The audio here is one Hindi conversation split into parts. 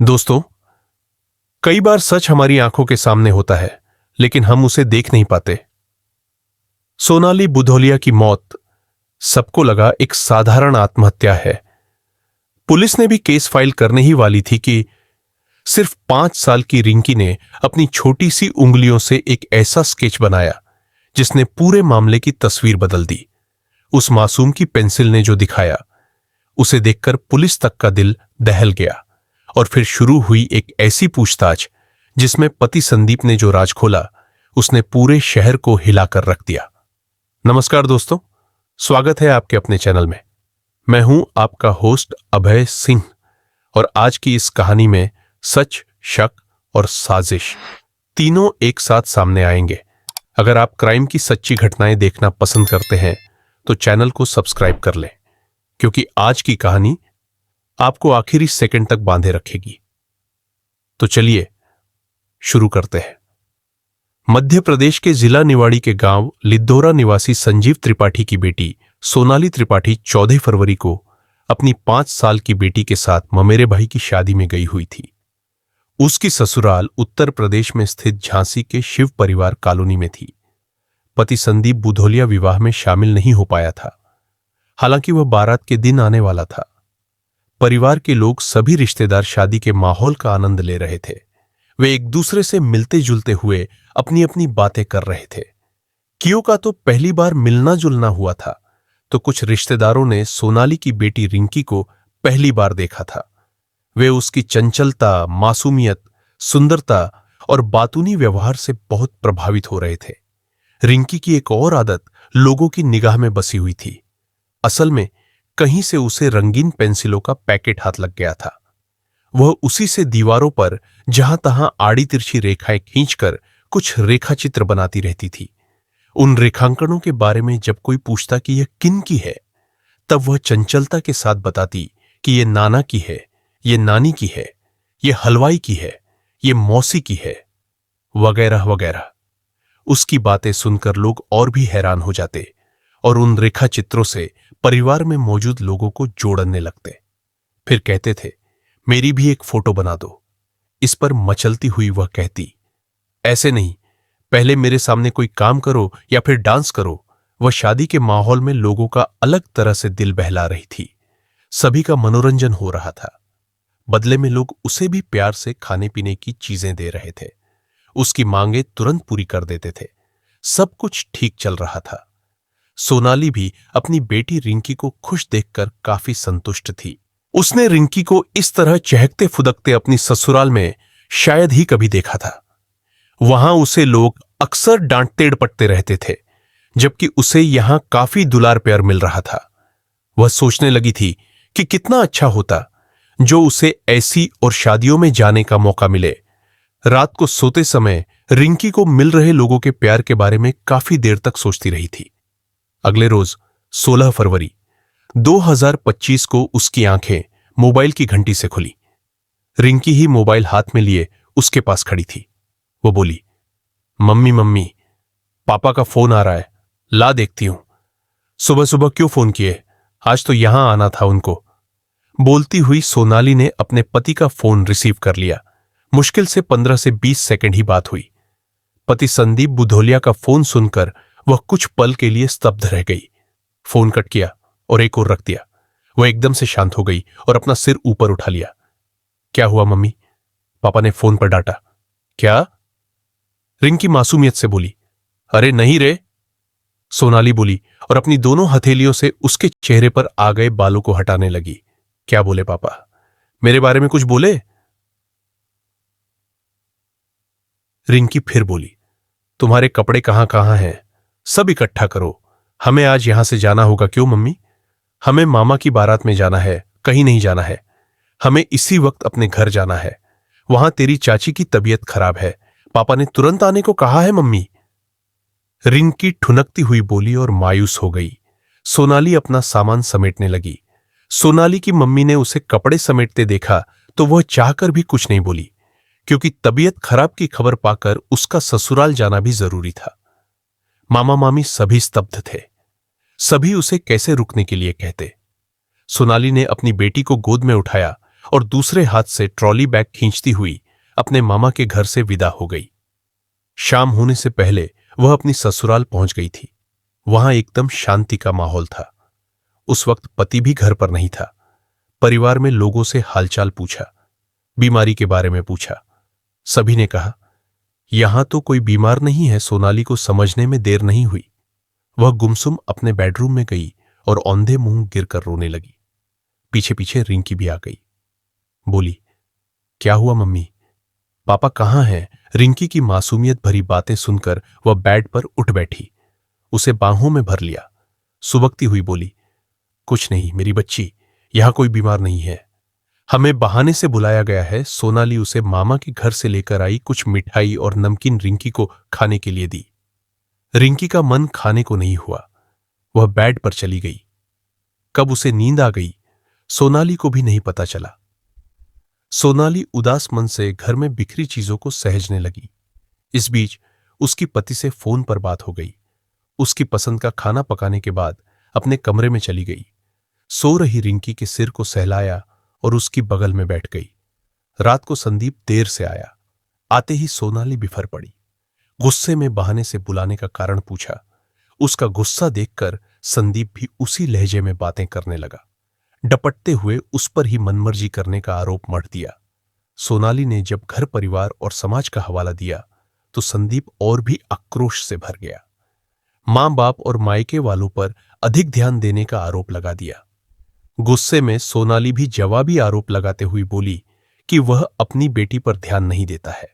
दोस्तों, कई बार सच हमारी आंखों के सामने होता है, लेकिन हम उसे देख नहीं पाते। सोनाली बुधौलिया की मौत सबको लगा एक साधारण आत्महत्या है। पुलिस ने भी केस फाइल करने ही वाली थी कि सिर्फ 5 साल की रिंकी ने अपनी छोटी सी उंगलियों से एक ऐसा स्केच बनाया जिसने पूरे मामले की तस्वीर बदल दी। उस मासूम की पेंसिल ने जो दिखाया, उसे देखकर पुलिस तक का दिल दहल गया। और फिर शुरू हुई एक ऐसी पूछताछ जिसमें पति संदीप ने जो राज खोला, उसने पूरे शहर को हिलाकर रख दिया। नमस्कार दोस्तों, स्वागत है आपके अपने चैनल में। मैं हूं आपका होस्ट अभय सिंह और आज की इस कहानी में सच, शक और साजिश तीनों एक साथ सामने आएंगे। अगर आप क्राइम की सच्ची घटनाएं देखना पसंद करते हैं तो चैनल को सब्सक्राइब कर लें, क्योंकि आज की कहानी आपको आखिरी सेकंड तक बांधे रखेगी। तो चलिए शुरू करते हैं। मध्य प्रदेश के जिला निवाड़ी के गांव लिद्धोरा निवासी संजीव त्रिपाठी की बेटी सोनाली त्रिपाठी 14 फरवरी को अपनी 5 साल की बेटी के साथ ममेरे भाई की शादी में गई हुई थी। उसकी ससुराल उत्तर प्रदेश में स्थित झांसी के शिव परिवार कॉलोनी में थी। पति संदीप बुधौलिया विवाह में शामिल नहीं हो पाया था, हालांकि वह बारात के दिन आने वाला था। परिवार के लोग, सभी रिश्तेदार शादी के माहौल का आनंद ले रहे थे। वे एक दूसरे से मिलते जुलते हुए अपनी अपनी बातें कर रहे थे। कियो का तो पहली बार मिलना जुलना हुआ था, तो कुछ रिश्तेदारों ने सोनाली की बेटी रिंकी को पहली बार देखा था। वे उसकी चंचलता, मासूमियत, सुंदरता और बातूनी व्यवहार से बहुत प्रभावित हो रहे थे। रिंकी की एक और आदत लोगों की निगाह में बसी हुई थी। असल में कहीं से उसे रंगीन पेंसिलों का पैकेट हाथ लग गया था। वह उसी से दीवारों पर जहां तहां आड़ी तिरछी रेखाएं खींचकर कुछ रेखाचित्र बनाती रहती थी। उन रेखांकनों के बारे में जब कोई पूछता कि यह किन की है, तब वह चंचलता के साथ बताती कि यह नाना की है, यह नानी की है, यह हलवाई की है, यह मौसी की है, वगैरह वगैरह। उसकी बातें सुनकर लोग और भी हैरान हो जाते और उन रेखा चित्रों से परिवार में मौजूद लोगों को जोड़ने लगते। फिर कहते थे, मेरी भी एक फोटो बना दो। इस पर मचलती हुई वह कहती, ऐसे नहीं, पहले मेरे सामने कोई काम करो या फिर डांस करो। वह शादी के माहौल में लोगों का अलग तरह से दिल बहला रही थी। सभी का मनोरंजन हो रहा था। बदले में लोग उसे भी प्यार से खाने पीने की चीजें दे रहे थे। उसकी मांगें तुरंत पूरी कर देते थे। सब कुछ ठीक चल रहा था। सोनाली भी अपनी बेटी रिंकी को खुश देखकर काफी संतुष्ट थी। उसने रिंकी को इस तरह चहकते फुदकते अपनी ससुराल में शायद ही कभी देखा था। वहां उसे लोग अक्सर डांटते डपटते रहते थे, जबकि उसे यहां काफी दुलार प्यार मिल रहा था। वह सोचने लगी थी कि कितना अच्छा होता जो उसे ऐसी और शादियों में जाने का मौका मिले। रात को सोते समय रिंकी को मिल रहे लोगों के प्यार के बारे में काफी देर तक सोचती रही थी। अगले रोज 16 फरवरी 2025 को उसकी आंखें मोबाइल की घंटी से खुली। रिंकी ही मोबाइल हाथ में लिए उसके पास खड़ी थी। वो बोली, मम्मी मम्मी, पापा का फोन आ रहा है, ला देखती हूं। सुबह सुबह क्यों फोन किए? आज तो यहां आना था उनको। बोलती हुई सोनाली ने अपने पति का फोन रिसीव कर लिया। मुश्किल से 15 से 20 सेकंड ही बात हुई। पति संदीप बुधौलिया का फोन सुनकर वह कुछ पल के लिए स्तब्ध रह गई। फोन कट किया और एक और रख दिया। वह एकदम से शांत हो गई और अपना सिर ऊपर उठा लिया। क्या हुआ मम्मी? पापा ने फोन पर डांटा। क्या? रिंकी मासूमियत से बोली। अरे नहीं रे, सोनाली बोली और अपनी दोनों हथेलियों से उसके चेहरे पर आ गए बालों को हटाने लगी। क्या बोले पापा? मेरे बारे में कुछ बोले? रिंकी फिर बोली, तुम्हारे कपड़े कहां कहां हैं, सब इकट्ठा करो, हमें आज यहां से जाना होगा। क्यों मम्मी? हमें मामा की बारात में जाना है, कहीं नहीं जाना है। हमें इसी वक्त अपने घर जाना है। वहां तेरी चाची की तबीयत खराब है, पापा ने तुरंत आने को कहा है मम्मी। रिंकी ठुनकती हुई बोली और मायूस हो गई। सोनाली अपना सामान समेटने लगी। सोनाली की मम्मी ने उसे कपड़े समेटते देखा तो वह चाहकर भी कुछ नहीं बोली, क्योंकि तबीयत खराब की खबर पाकर उसका ससुराल जाना भी जरूरी था। मामा मामी सभी स्तब्ध थे। सभी उसे कैसे रुकने के लिए कहते। सोनाली ने अपनी बेटी को गोद में उठाया और दूसरे हाथ से ट्रॉली बैग खींचती हुई अपने मामा के घर से विदा हो गई। शाम होने से पहले वह अपनी ससुराल पहुंच गई थी। वहां एकदम शांति का माहौल था। उस वक्त पति भी घर पर नहीं था। परिवार में लोगों से हालचाल पूछा, बीमारी के बारे में पूछा। सभी ने कहा, यहां तो कोई बीमार नहीं है। सोनाली को समझने में देर नहीं हुई। वह गुमसुम अपने बेडरूम में गई और औंधे मुंह गिरकर रोने लगी। पीछे पीछे रिंकी भी आ गई। बोली, क्या हुआ मम्मी? पापा कहाँ हैं? रिंकी की मासूमियत भरी बातें सुनकर वह बेड पर उठ बैठी, उसे बाहों में भर लिया। सुबकती हुई बोली, कुछ नहीं मेरी बच्ची, यहां कोई बीमार नहीं है। हमें बहाने से बुलाया गया है। सोनाली उसे मामा के घर से लेकर आई। कुछ मिठाई और नमकीन रिंकी को खाने के लिए दी। रिंकी का मन खाने को नहीं हुआ। वह बेड पर चली गई। कब उसे नींद आ गई, सोनाली को भी नहीं पता चला। सोनाली उदास मन से घर में बिखरी चीजों को सहेजने लगी। इस बीच उसकी पति से फोन पर बात हो गई। उसकी पसंद का खाना पकाने के बाद अपने कमरे में चली गई। सो रही रिंकी के सिर को सहलाया और उसकी बगल में बैठ गई। रात को संदीप देर से आया। आते ही सोनाली बिफर पड़ी। गुस्से में बहाने से बुलाने का कारण पूछा। उसका गुस्सा देखकर संदीप भी उसी लहजे में बातें करने लगा। डपटते हुए उस पर ही मनमर्जी करने का आरोप मढ़ दिया। सोनाली ने जब घर परिवार और समाज का हवाला दिया तो संदीप और भी आक्रोश से भर गया। मां बाप और मायके वालों पर अधिक ध्यान देने का आरोप लगा दिया। गुस्से में सोनाली भी जवाबी आरोप लगाते हुए बोली कि वह अपनी बेटी पर ध्यान नहीं देता है।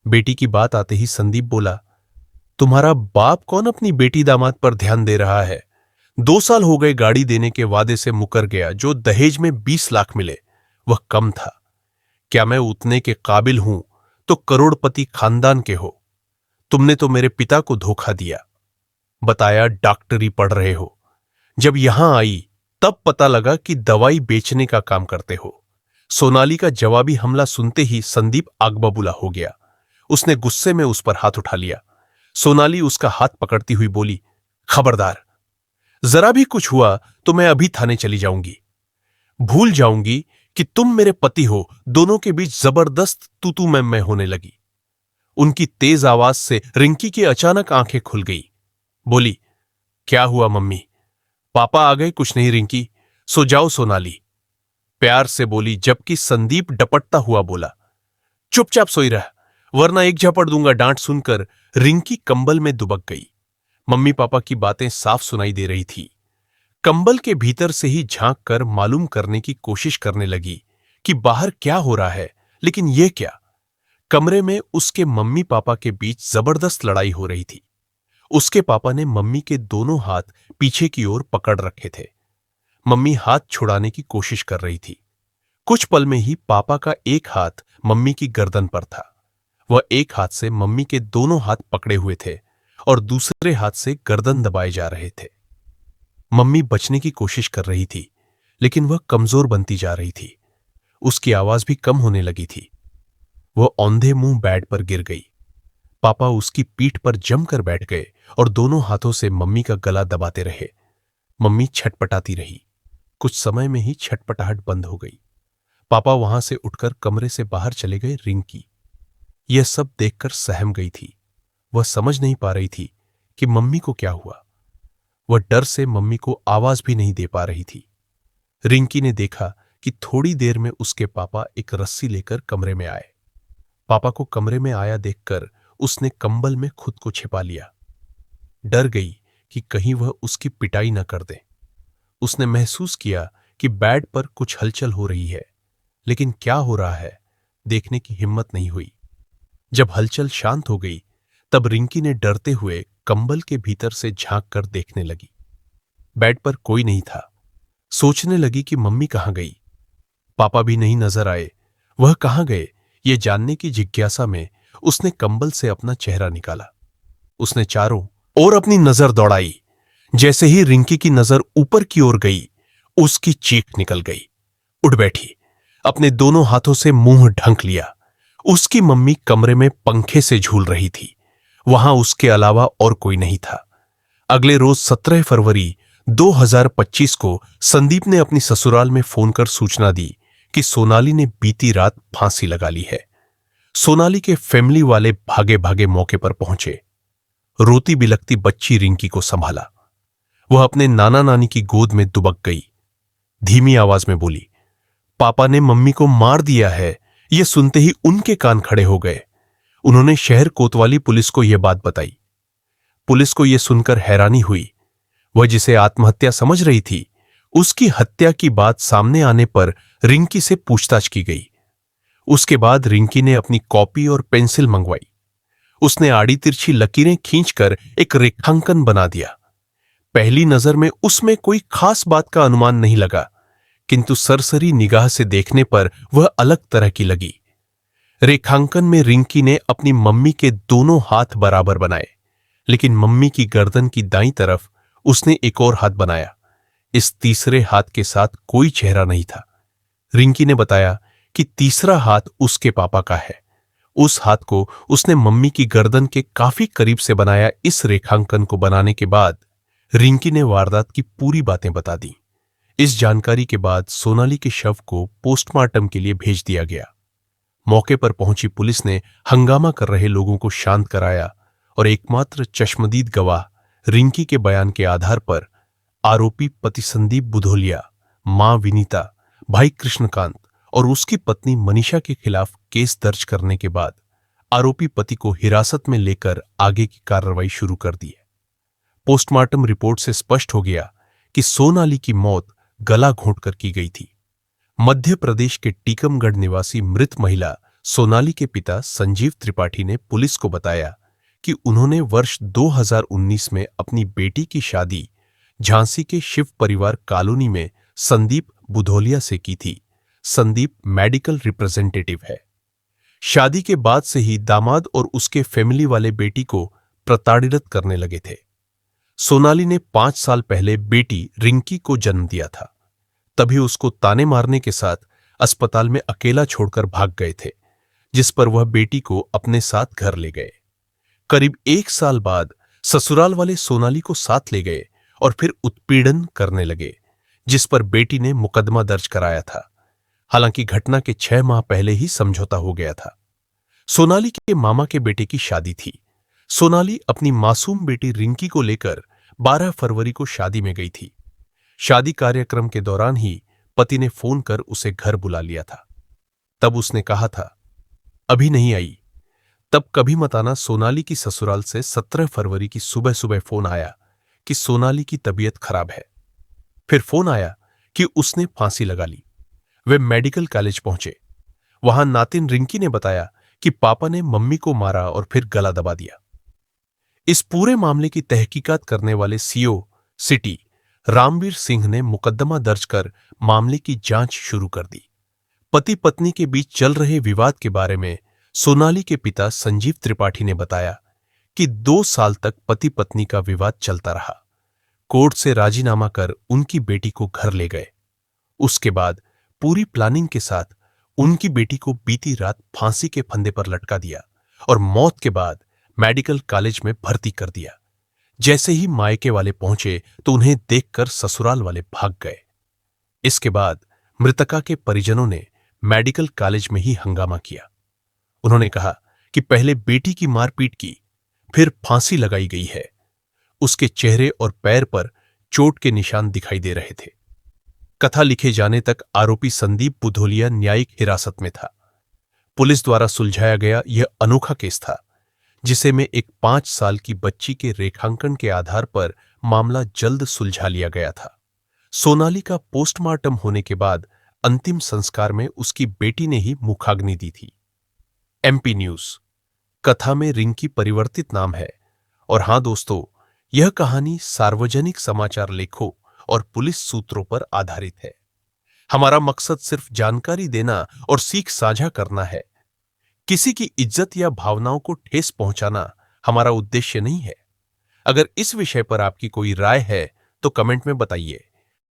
बेटी की बात आते ही संदीप बोला, तुम्हारा बाप कौन अपनी बेटी दामाद पर ध्यान दे रहा है? 2 साल हो गए गाड़ी देने के वादे से मुकर गया। जो दहेज में 20 लाख मिले वह कम था। क्या मैं उतने के काबिल हूं तो करोड़पति खानदान के हो? तुमने तो मेरे पिता को धोखा दिया। बताया डॉक्टरी पढ़ रहे हो। जब यहां आई तब पता लगा कि दवाई बेचने का काम करते हो। सोनाली का जवाबी हमला सुनते ही संदीप आगबबूला हो गया। उसने गुस्से में उस पर हाथ उठा लिया। सोनाली उसका हाथ पकड़ती हुई बोली, खबरदार, जरा भी कुछ हुआ तो मैं अभी थाने चली जाऊंगी। भूल जाऊंगी कि तुम मेरे पति हो। दोनों के बीच जबरदस्त तू मैं होने लगी। उनकी तेज आवाज से रिंकी की अचानक आंखें खुल गई। बोली, क्या हुआ मम्मी? पापा आ गए? कुछ नहीं रिंकी, सो जाओ सोनाली, प्यार से बोली, जबकि संदीप डपटता हुआ बोला, चुपचाप सोई रह वरना एक झपट दूंगा। डांट सुनकर रिंकी कंबल में दुबक गई। मम्मी पापा की बातें साफ सुनाई दे रही थी। कंबल के भीतर से ही झांक कर मालूम करने की कोशिश करने लगी कि बाहर क्या हो रहा है, लेकिन यह क्या? कमरे में उसके मम्मी पापा के बीच जबरदस्त लड़ाई हो रही थी। उसके पापा ने मम्मी के दोनों हाथ पीछे की ओर पकड़ रखे थे। मम्मी हाथ छुड़ाने की कोशिश कर रही थी। कुछ पल में ही पापा का एक हाथ मम्मी की गर्दन पर था। वह एक हाथ से मम्मी के दोनों हाथ पकड़े हुए थे और दूसरे हाथ से गर्दन दबाए जा रहे थे। मम्मी बचने की कोशिश कर रही थी, लेकिन वह कमजोर बनती जा रही थी। उसकी आवाज भी कम होने लगी थी। वह औंधे मुंह बेड पर गिर गई। पापा उसकी पीठ पर जमकर बैठ गए और दोनों हाथों से मम्मी का गला दबाते रहे। मम्मी छटपटाती रही। कुछ समय में ही छटपटाहट बंद हो गई। पापा वहां से उठकर कमरे से बाहर चले गए। रिंकी यह सब देखकर सहम गई थी। वह समझ नहीं पा रही थी कि मम्मी को क्या हुआ। वह डर से मम्मी को आवाज भी नहीं दे पा रही थी। रिंकी ने देखा कि थोड़ी देर में उसके पापा एक रस्सी लेकर कमरे में आए। पापा को कमरे में आया देखकर उसने कंबल में खुद को छिपा लिया। डर गई कि कहीं वह उसकी पिटाई न कर दे। उसने महसूस किया कि बेड पर कुछ हलचल हो रही है, लेकिन क्या हो रहा है देखने की हिम्मत नहीं हुई। जब हलचल शांत हो गई तब रिंकी ने डरते हुए कंबल के भीतर से झांक कर देखने लगी। बेड पर कोई नहीं था। सोचने लगी कि मम्मी कहां गई। पापा भी नहीं नजर आए। वह कहां गए ये जानने की जिज्ञासा में उसने कंबल से अपना चेहरा निकाला। उसने चारों ओर अपनी नजर दौड़ाई। जैसे ही रिंकी की नजर ऊपर की ओर गई, उसकी चीख निकल गई। उठ बैठी, अपने दोनों हाथों से मुंह ढंक लिया। उसकी मम्मी कमरे में पंखे से झूल रही थी। वहां उसके अलावा और कोई नहीं था। अगले रोज 17 फरवरी 2025 को संदीप ने अपनी ससुराल में फोन कर सूचना दी कि सोनाली ने बीती रात फांसी लगा ली है। सोनाली के फैमिली वाले भागे भागे मौके पर पहुंचे। रोती बिलखती बच्ची रिंकी को संभाला। वह अपने नाना नानी की गोद में दुबक गई। धीमी आवाज में बोली, पापा ने मम्मी को मार दिया है। यह सुनते ही उनके कान खड़े हो गए। उन्होंने शहर कोतवाली पुलिस को यह बात बताई। पुलिस को यह सुनकर हैरानी हुई। वह जिसे आत्महत्या समझ रही थी, उसकी हत्या की बात सामने आने पर रिंकी से पूछताछ की गई। उसके बाद रिंकी ने अपनी कॉपी और पेंसिल मंगवाई। उसने आड़ी तिरछी लकीरें खींचकर एक रेखांकन बना दिया। पहली नजर में उसमें कोई खास बात का अनुमान नहीं लगा, किंतु सरसरी निगाह से देखने पर वह अलग तरह की लगी। रेखांकन में रिंकी ने अपनी मम्मी के दोनों हाथ बराबर बनाए, लेकिन मम्मी की गर्दन की दाईं तरफ उसने एक और हाथ बनाया। इस तीसरे हाथ के साथ कोई चेहरा नहीं था। रिंकी ने बताया कि तीसरा हाथ उसके पापा का है। उस हाथ को उसने मम्मी की गर्दन के काफी करीब से बनाया। इस रेखांकन को बनाने के बाद रिंकी ने वारदात की पूरी बातें बता दी। इस जानकारी के बाद सोनाली के शव को पोस्टमार्टम के लिए भेज दिया गया। मौके पर पहुंची पुलिस ने हंगामा कर रहे लोगों को शांत कराया और एकमात्र चश्मदीद गवाह रिंकी के बयान के आधार पर आरोपी पति संदीप बुधोलिया, मां विनीता, भाई कृष्णकांत और उसकी पत्नी मनीषा के खिलाफ केस दर्ज करने के बाद आरोपी पति को हिरासत में लेकर आगे की कार्रवाई शुरू कर दी है। पोस्टमार्टम रिपोर्ट से स्पष्ट हो गया कि सोनाली की मौत गला घोंटकर की गई थी। मध्य प्रदेश के टीकमगढ़ निवासी मृत महिला सोनाली के पिता संजीव त्रिपाठी ने पुलिस को बताया कि उन्होंने वर्ष 2019 में अपनी बेटी की शादी झांसी के शिव परिवार कॉलोनी में संदीप बुधोलिया से की थी। संदीप मेडिकल रिप्रेजेंटेटिव है। शादी के बाद से ही दामाद और उसके फैमिली वाले बेटी को प्रताड़ित करने लगे थे। सोनाली ने 5 साल पहले बेटी रिंकी को जन्म दिया था। तभी उसको ताने मारने के साथ अस्पताल में अकेला छोड़कर भाग गए थे, जिस पर वह बेटी को अपने साथ घर ले गए। करीब 1 साल बाद ससुराल वाले सोनाली को साथ ले गए और फिर उत्पीड़न करने लगे, जिस पर बेटी ने मुकदमा दर्ज कराया था। हालांकि घटना के 6 माह पहले ही समझौता हो गया था। सोनाली के मामा के बेटे की शादी थी। सोनाली अपनी मासूम बेटी रिंकी को लेकर 12 फरवरी को शादी में गई थी। शादी कार्यक्रम के दौरान ही पति ने फोन कर उसे घर बुला लिया था। तब उसने कहा था, अभी नहीं आई। तब कभी मत आना। सोनाली की ससुराल से 17 फरवरी की सुबह सुबह फोन आया कि सोनाली की तबीयत खराब है। फिर फोन आया कि उसने फांसी लगा ली। वे मेडिकल कॉलेज पहुंचे। वहां नातिन रिंकी ने बताया कि पापा ने मम्मी को मारा और फिर गला दबा दिया। इस पूरे मामले की तहकीकात करने वाले सीओ सिटी रामवीर सिंह ने मुकदमा दर्ज कर मामले की जांच शुरू कर दी। पति पत्नी के बीच चल रहे विवाद के बारे में सोनाली के पिता संजीव त्रिपाठी ने बताया कि 2 साल तक पति पत्नी का विवाद चलता रहा। कोर्ट से राजीनामा कर उनकी बेटी को घर ले गए। उसके बाद पूरी प्लानिंग के साथ उनकी बेटी को बीती रात फांसी के फंदे पर लटका दिया और मौत के बाद मेडिकल कॉलेज में भर्ती कर दिया। जैसे ही मायके वाले पहुंचे तो उन्हें देखकर ससुराल वाले भाग गए। इसके बाद मृतका के परिजनों ने मेडिकल कॉलेज में ही हंगामा किया। उन्होंने कहा कि पहले बेटी की मारपीट की, फिर फांसी लगाई गई है। उसके चेहरे और पैर पर चोट के निशान दिखाई दे रहे थे। कथा लिखे जाने तक आरोपी संदीप बुधोलिया न्यायिक हिरासत में था। पुलिस द्वारा सुलझाया गया यह अनोखा केस था, जिसे में एक 5 साल की बच्ची के रेखांकन के आधार पर मामला जल्द सुलझा लिया गया था। सोनाली का पोस्टमार्टम होने के बाद अंतिम संस्कार में उसकी बेटी ने ही मुखाग्नि दी थी। MP news. कथा में रिंकी परिवर्तित नाम है। और हां दोस्तों, यह कहानी सार्वजनिक समाचार लेखों और पुलिस सूत्रों पर आधारित है। हमारा मकसद सिर्फ जानकारी देना और सीख साझा करना है। किसी की इज्जत या भावनाओं को ठेस पहुंचाना हमारा उद्देश्य नहीं है। अगर इस विषय पर आपकी कोई राय है तो कमेंट में बताइए।